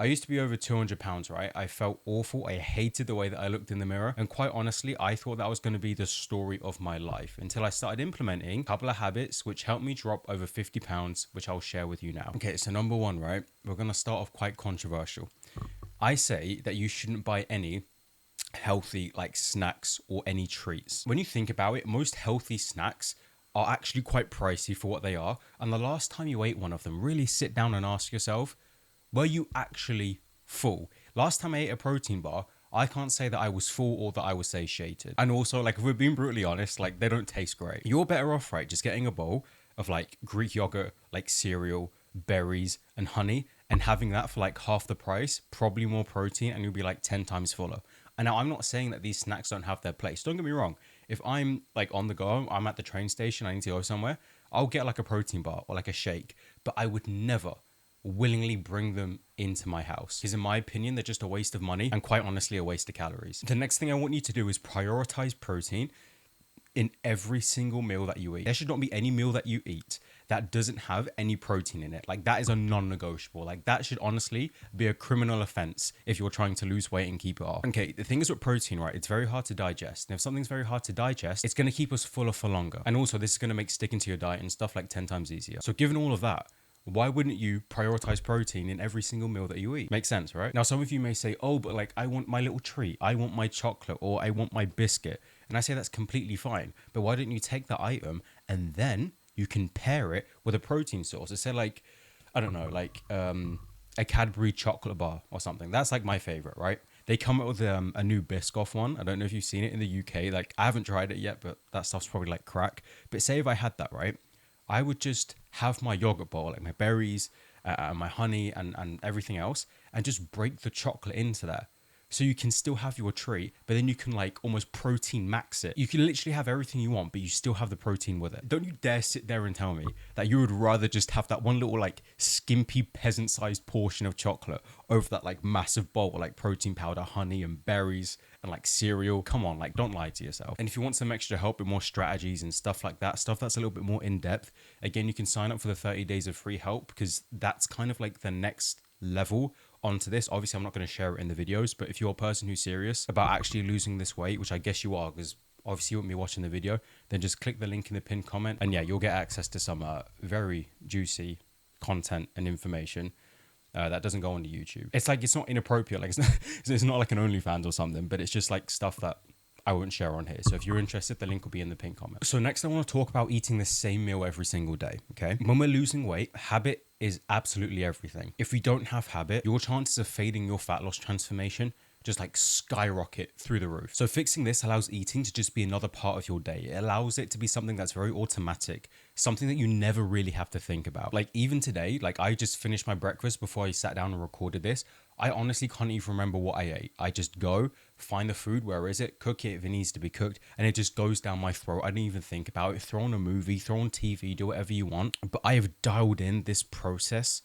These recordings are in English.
I used to be over 200 pounds, right? I felt awful. I hated the way that I looked in the mirror. And quite honestly, I thought that was going to be the story of my life until I started implementing a couple of habits which helped me drop over 50 pounds, which I'll share with you now. Okay, so number one, right? We're going to start off quite controversial. I say that you shouldn't buy any healthy like snacks or any treats. When you think about it, most healthy snacks are actually quite pricey for what they are. And the last time you ate one of them, really sit down and ask yourself, were you actually full? Last time I ate a protein bar, I can't say that I was full or that I was satiated. And also, like, if we're being brutally honest, like, they don't taste great. You're better off, right, just getting a bowl of like Greek yogurt, like cereal, berries, and honey, and having that for like half the price, probably more protein, and you'll be like 10 times fuller. And now I'm not saying that these snacks don't have their place. Don't get me wrong. If I'm like on the go, I'm at the train station, I need to go somewhere, I'll get like a protein bar or like a shake, but I would never willingly bring them into my house because in my opinion they're just a waste of money and quite honestly a waste of calories. The next thing I want you to do is prioritize protein in every single meal that you eat. There should not be any meal that you eat that doesn't have any protein in it. Like that is a non-negotiable. Like that should honestly be a criminal offense if you're trying to lose weight and keep it off. Okay, the thing is with protein, right? It's very hard to digest. And if something's very hard to digest, it's going to keep us fuller for longer. And also this is going to make sticking to your diet and stuff like 10 times easier. So given all of that, why wouldn't you prioritize protein in every single meal that you eat? Makes sense, right? Now, some of you may say, oh, but like I want my little treat. I want my chocolate or I want my biscuit. And I say that's completely fine. But why don't you take that item and then you can pair it with a protein source? Say like, I don't know, like a Cadbury chocolate bar or something. That's like my favorite, right? They come up with a new Biscoff one. I don't know if you've seen it in the UK. Like I haven't tried it yet, but that stuff's probably like crack. But say if I had that, right? I would just have my yogurt bowl, like my berries, my honey, and everything else, and just break the chocolate into there. So you can still have your treat, but then you can like almost protein max it. You can literally have everything you want, but you still have the protein with it. Don't you dare sit there and tell me that you would rather just have that one little like skimpy peasant-sized portion of chocolate over that like massive bowl of like protein powder, honey, and berries and like cereal. Come on, like don't lie to yourself. And if you want some extra help with more strategies and stuff like that, stuff that's a little bit more in depth, again, you can sign up for the 30 days of free help because that's kind of like the next level onto this. Obviously, I'm not going to share it in the videos, but if you're a person who's serious about actually losing this weight, which I guess you are, because obviously you won't be watching the video, then just click the link in the pinned comment, and yeah, you'll get access to some very juicy content and information that doesn't go onto YouTube. It's like, it's not inappropriate, like it's not like an OnlyFans or something, but it's just like stuff that I won't share on here. So if you're interested, the link will be in the pinned comment. So next I want to talk about eating the same meal every single day, okay? When we're losing weight, habit is absolutely everything. If we don't have habit, your chances of fading your fat loss transformation just like skyrocket through the roof. So fixing this allows eating to just be another part of your day. It allows it to be something that's very automatic, something that you never really have to think about. Like even today, like I just finished my breakfast before I sat down and recorded this. I honestly can't even remember what I ate. I just go, find the food, where is it, cook it if it needs to be cooked, and it just goes down my throat. I didn't even think about it. Throw on a movie, throw on TV, do whatever you want. But I have dialed in this process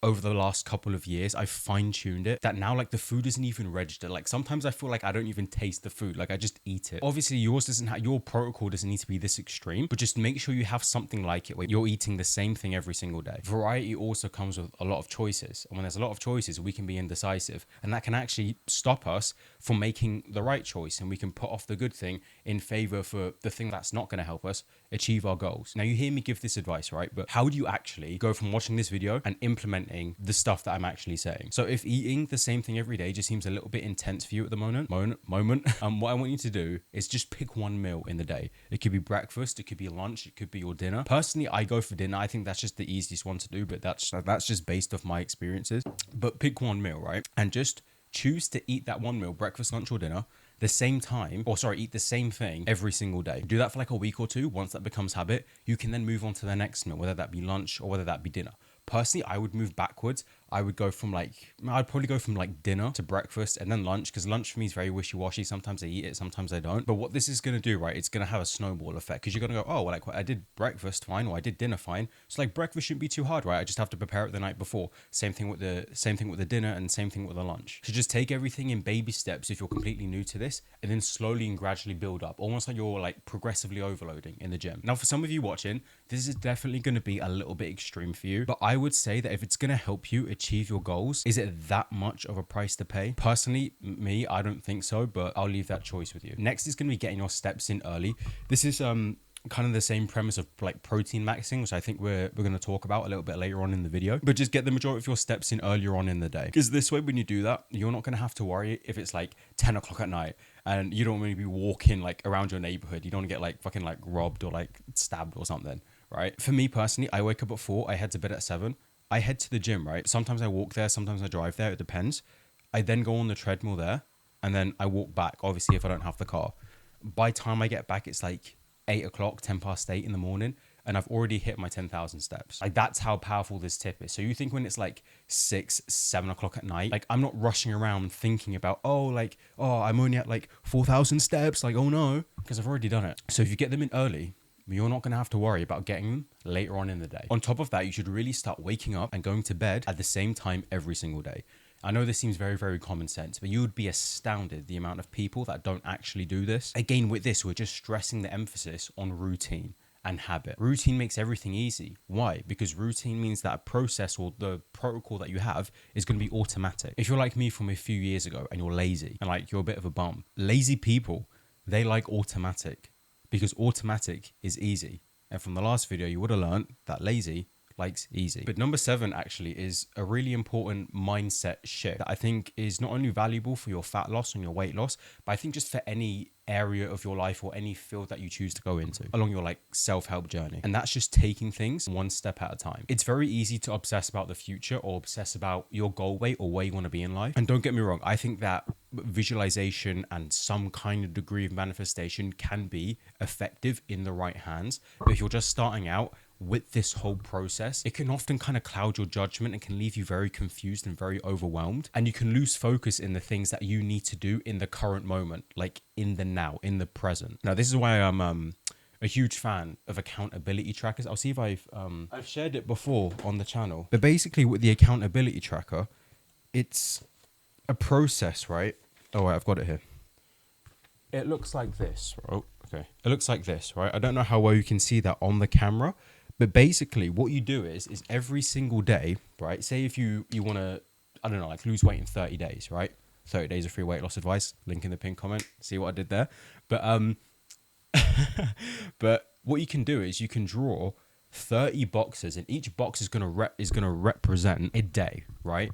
over the last couple of years. I've fine-tuned it that now like the food isn't even registered. Like sometimes I feel like I don't even taste the food, like I just eat it. Obviously yours doesn't have, your protocol doesn't need to be this extreme, but just make sure you have something like it where you're eating the same thing every single day. Variety also comes with a lot of choices, and when there's a lot of choices we can be indecisive, and that can actually stop us from making the right choice, and we can put off the good thing in favor for the thing that's not going to help us achieve our goals. Now you hear me give this advice, right? But how do you actually go from watching this video and implementing the stuff that I'm actually saying? So if eating the same thing every day just seems a little bit intense for you at the moment, what I want you to do is just pick one meal in the day. It could be breakfast, it could be lunch, it could be your dinner. Personally, I go for dinner. I think that's just the easiest one to do, but that's just based off my experiences. But pick one meal, right? And just choose to eat that one meal, breakfast, lunch, or dinner, the same time, or sorry, eat the same thing every single day. Do that for like a week or two. Once that becomes habit, you can then move on to the next meal, whether that be lunch or whether that be dinner. Personally, I would move backwards. I'd probably go from like dinner to breakfast and then lunch, because lunch for me is very wishy-washy. Sometimes I eat it, sometimes I don't. But what this is going to do, right, it's going to have a snowball effect, because you're going to go, oh, well, like I did breakfast fine, or I did dinner fine. So like breakfast shouldn't be too hard, right? I just have to prepare it the night before. Same thing with the dinner, and same thing with the lunch. So just take everything in baby steps if you're completely new to this, and then slowly and gradually build up, almost like you're like progressively overloading in the gym. Now, for some of you watching, this is definitely going to be a little bit extreme for you, but I would say that if it's going to help you achieve your goals, is it that much of a price to pay? Personally, me, I don't think so, but I'll leave that choice with you. Next is going to be getting your steps in early. This is kind of the same premise of like protein maxing, which I think we're going to talk about a little bit later on in the video, but just get the majority of your steps in earlier on in the day, because this way, when you do that, you're not going to have to worry if it's like 10 o'clock at night and you don't want to be walking like around your neighborhood. You don't want to get like fucking like robbed or like stabbed or something, right? For me personally, I wake up at 4, I head to bed at 7, I head to the gym, right? Sometimes I walk there, sometimes I drive there, it depends. I then go on the treadmill there and then I walk back, obviously if I don't have the car. By the time I get back, it's like 8 o'clock, 10 past 8 in the morning, and I've already hit my 10,000 steps. Like, that's how powerful this tip is. So you think when it's like 6, 7 o'clock at night, like I'm not rushing around thinking about, oh, I'm only at like 4,000 steps. Like, oh no, because I've already done it. So if you get them in early, you're not going to have to worry about getting them later on in the day. On top of that, you should really start waking up and going to bed at the same time every single day. I know this seems very, very common sense, but you would be astounded the amount of people that don't actually do this. Again, with this, we're just stressing the emphasis on routine and habit. Routine makes everything easy. Why? Because routine means that a process or the protocol that you have is going to be automatic. If you're like me from a few years ago and you're lazy and like you're a bit of a bum, lazy people, they like automatic because automatic is easy. And from the last video, you would have learned that lazy likes easy. But number 7 actually is a really important mindset shift that I think is not only valuable for your fat loss and your weight loss, but I think just for any area of your life or any field that you choose to go into along your like self-help journey. And that's just taking things one step at a time. It's very easy to obsess about the future or obsess about your goal weight or where you want to be in life. And don't get me wrong, I think that visualization and some kind of degree of manifestation can be effective in the right hands. But if you're just starting out with this whole process, it can often kind of cloud your judgment and can leave you very confused and very overwhelmed. And you can lose focus in the things that you need to do in the current moment, like in the now, in the present. Now, this is why I'm a huge fan of accountability trackers. I'll see if I've shared it before on the channel. But basically with the accountability tracker, it's a process, right? Oh, wait, I've got it here. It looks like this. Oh, okay. It looks like this, right? I don't know how well you can see that on the camera, but basically what you do is every single day, right? Say if you want to, I don't know, like lose weight in 30 days, right? 30 days of free weight loss advice, link in the pinned comment. See what I did there? But but what you can do is you can draw 30 boxes, and each box is gonna represent a day, right?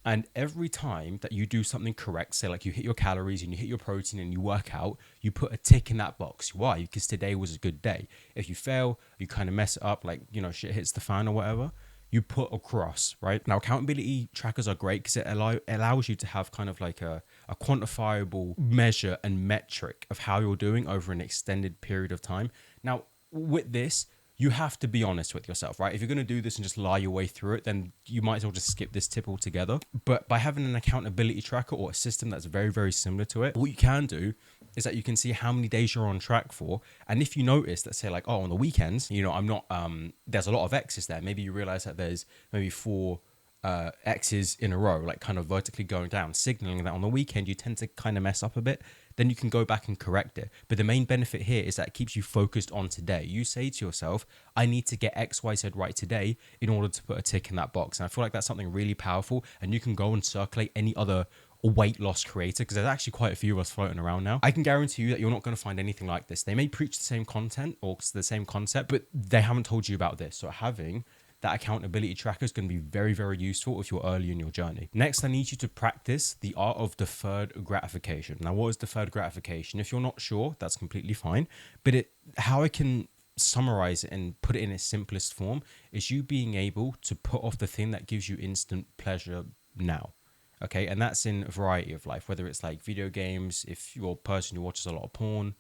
And every time that you do something correct, say like you hit your calories and you hit your protein and you work out, you put a tick in that box. Why? Because today was a good day. If you fail, you kind of mess it up, like, you know, shit hits the fan or whatever, you put a cross, right? Now, accountability trackers are great because it allows you to have kind of like a quantifiable measure and metric of how you're doing over an extended period of time. Now, with this, you have to be honest with yourself, right? If you're going to do this and just lie your way through it, then you might as well just skip this tip altogether. But by having an accountability tracker or a system that's very, very similar to it, what you can do is that you can see how many days you're on track for. And if you notice that, say like, oh, on the weekends, you know, I'm not, there's a lot of X's there. Maybe you realize that there's maybe 4 X's in a row, like kind of vertically going down, signaling that on the weekend you tend to kind of mess up a bit. Then you can go back and correct it. But the main benefit here is that it keeps you focused on today. You say to yourself, I need to get X, Y, Z right today in order to put a tick in that box. And I feel like that's something really powerful. And you can go and circulate any other weight loss creator, because there's actually quite a few of us floating around now. I can guarantee you that you're not going to find anything like this. They may preach the same content or the same concept, but they haven't told you about this. So having that accountability tracker is going to be very, very useful if you're early in your journey. Next, I need you to practice the art of deferred gratification. Now, what is deferred gratification? If you're not sure, that's completely fine. But how I can summarize it and put it in its simplest form is you being able to put off the thing that gives you instant pleasure now. Okay, and that's in a variety of life, whether it's like video games, if you're a person who watches a lot of porn,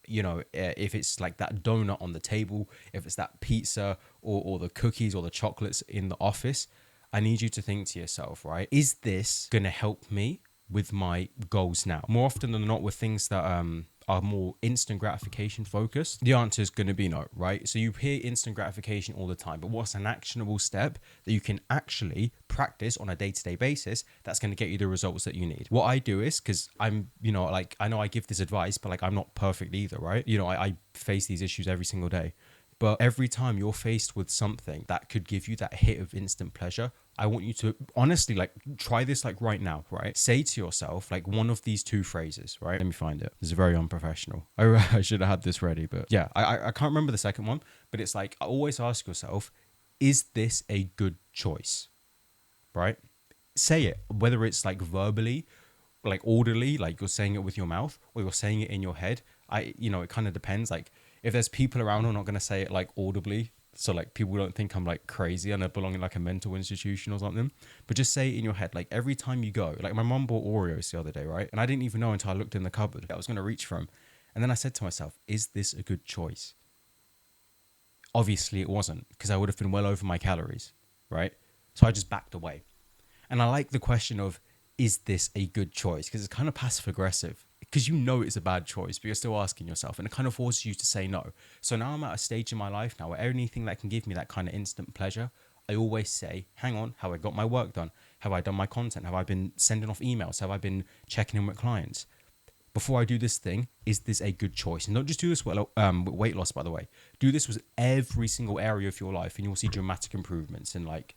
you know, if it's like that donut on the table, if it's that pizza or the cookies or the chocolates in the office, I need you to think to yourself, right? Is this going to help me with my goals now? More often than not, with things that are more instant gratification focused, the answer is going to be no, right? So you hear instant gratification all the time, but what's an actionable step that you can actually practice on a day-to-day basis that's going to get you the results that you need? What I do is, because I'm, you know, like, I know I give this advice, but like, I'm not perfect either, right? You know, I face these issues every single day. But every time you're faced with something that could give you that hit of instant pleasure, I want you to honestly like try this like right now, right? Say to yourself like one of these two phrases, right? Let me find it. This is very unprofessional. I should have had this ready, but yeah, I can't remember the second one, but it's like always ask yourself, is this a good choice? Right? Say it, whether it's like verbally, like audibly, like you're saying it with your mouth, or you're saying it in your head. It kind of depends. Like if there's people around who are not going to say it like audibly, so like people don't think I'm like crazy and I belong in like a mental institution or something, but just say it in your head. Like every time you go, like my mom bought Oreos the other day, right? And I didn't even know until I looked in the cupboard I was going to reach for them. And then I said to myself, is this a good choice? Obviously it wasn't, because I would have been well over my calories, right? So I just backed away. And I like the question of, is this a good choice? Because it's kind of passive aggressive, because you know it's a bad choice, but you're still asking yourself, and it kind of forces you to say no. So now I'm at a stage in my life now where anything that can give me that kind of instant pleasure, I always say, hang on, have I got my work done? Have I done my content? Have I been sending off emails? Have I been checking in with clients? Before I do this thing, is this a good choice? And don't just do this with weight loss, by the way. Do this with every single area of your life, and you'll see dramatic improvements in like,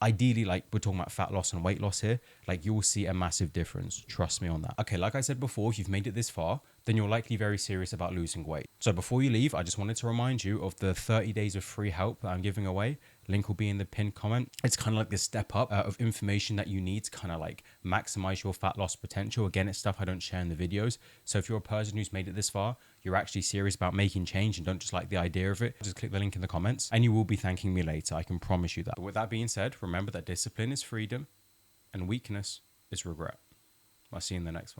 ideally, like we're talking about fat loss and weight loss here, like you will see a massive difference. Trust me on that. Okay, like I said before, if you've made it this far, then you're likely very serious about losing weight. So before you leave, I just wanted to remind you of the 30 days of free help that I'm giving away. Link will be in the pinned comment. It's kind of like this step up of information that you need to kind of like maximize your fat loss potential. Again, it's stuff I don't share in the videos. So if you're a person who's made it this far, you're actually serious about making change and don't just like the idea of it, just click the link in the comments and you will be thanking me later. I can promise you that. But with that being said, remember that discipline is freedom and weakness is regret. I'll see you in the next one.